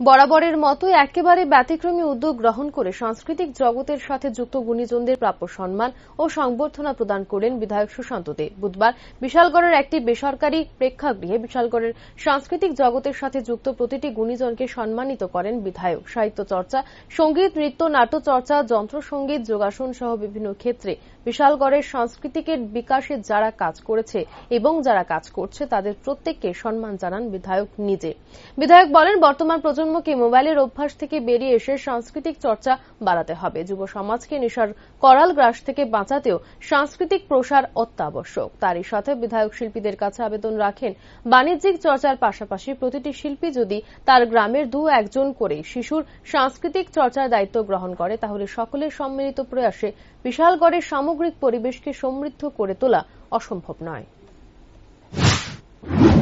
বরাবরের মতো একেবারে ব্যতিক্রমী উদ্যোগ গ্রহণ করে সাংস্কৃতিক জগতের সাথে যুক্ত গুণীজনদের প্রাপ্য সম্মান ও সংবর্ধনা প্রদান করলেন বিধায়ক সুশান্ত দে। বুধবার বিশালগড়ের একটি বেসরকারি প্রেক্ষাগৃহে বিশালগড়ের সাংস্কৃতিক জগতের সাথে যুক্ত প্রতিটি গুণীজনকে সম্মানিত করেন বিধায়ক। সাহিত্য চর্চা, সঙ্গীত, নৃত্য, নাট্যচর্চা, যন্ত্রসঙ্গীত, যোগাসন সহ বিভিন্ন ক্ষেত্রে বিশালগড়ের সাংস্কৃতিকের বিকাশে যারা কাজ করেছে এবং যারা কাজ করছে তাদের প্রত্যেককে সম্মান জানান বিধায়ক নিজে। বিধায়ক বলেন, বর্তমান প্রজন্মকে মোবাইলের অভ্যাস থেকে বেরিয়ে এসে সাংস্কৃতিক চর্চা বাড়াতে হবে। যুব সমাজকে নেশার করাল গ্রাস থেকে বাঁচাতেও সাংস্কৃতিক প্রসার অত্যাবশ্যক। তারই সাথে বিধায়ক শিল্পীদের কাছে আবেদন রাখেন, বাণিজ্যিক চর্চার পাশাপাশি প্রতিটি শিল্পী যদি তার গ্রামের একজন করে শিশুর সাংস্কৃতিক চর্চার দায়িত্ব গ্রহণ করে তাহলে সকলের সম্মিলিত প্রয়াসে বিশালগড়ের সামগ্রিক পরিবেশকে সমৃদ্ধ করে তোলা অসম্ভব নয়।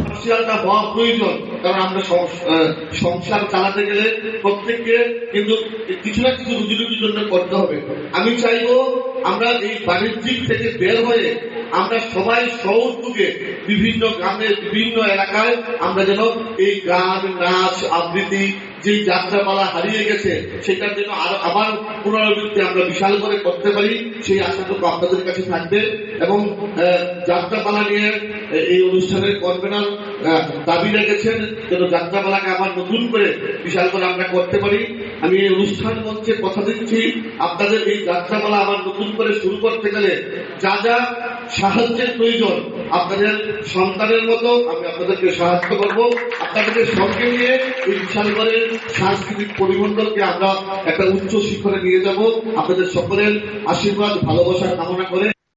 সোশ্যালটা হওয়া প্রয়োজন, কারণ আমরা সংসার চালাতে গেলে প্রত্যেককে কিন্তু কিছু না কিছু রুজি রুটির জন্য করতে হবে। আমি চাইবো আমরা এই বাণিজ্যিক থেকে বের হয়ে আমরা সবাই সহযোগে বিভিন্ন গ্রামের বিভিন্ন এলাকায় আমরা যেন এই গান, নাচ, আবৃত্তি যে যাত্রাপালা হারিয়ে গেছে সেটার জন্য আবার পুনরাবৃত্তি আমরা বিশাল করে করতে পারি, সেই আশাটুকু আপনাদের কাছে থাকবে। এবং যাত্রাপালা নিয়ে এই অনুষ্ঠানের কনভেনার দাবি রেখেছেন যেন যাত্রাপালাকে আবার নতুন করে বিশাল করে আমরা করতে পারি। আমি এই অনুষ্ঠান মঞ্চে কথা দিচ্ছি, আপনাদের এই যাত্রাপালা আবার নতুন করে শুরু করতে গেলে যা যা সাহায্যের প্রয়োজন আপনাদের সন্তানের মতো আমি আপনাদেরকে সাহায্য করব। আপনাদেরকে সঙ্গে নিয়ে এই বিশালগড়ের সাংস্কৃতিক পরিমণ্ডলকে আমরা একটা উচ্চ শিখরে নিয়ে যাব। আপনাদের সকলের আশীর্বাদ, ভালোবাসা কামনা করে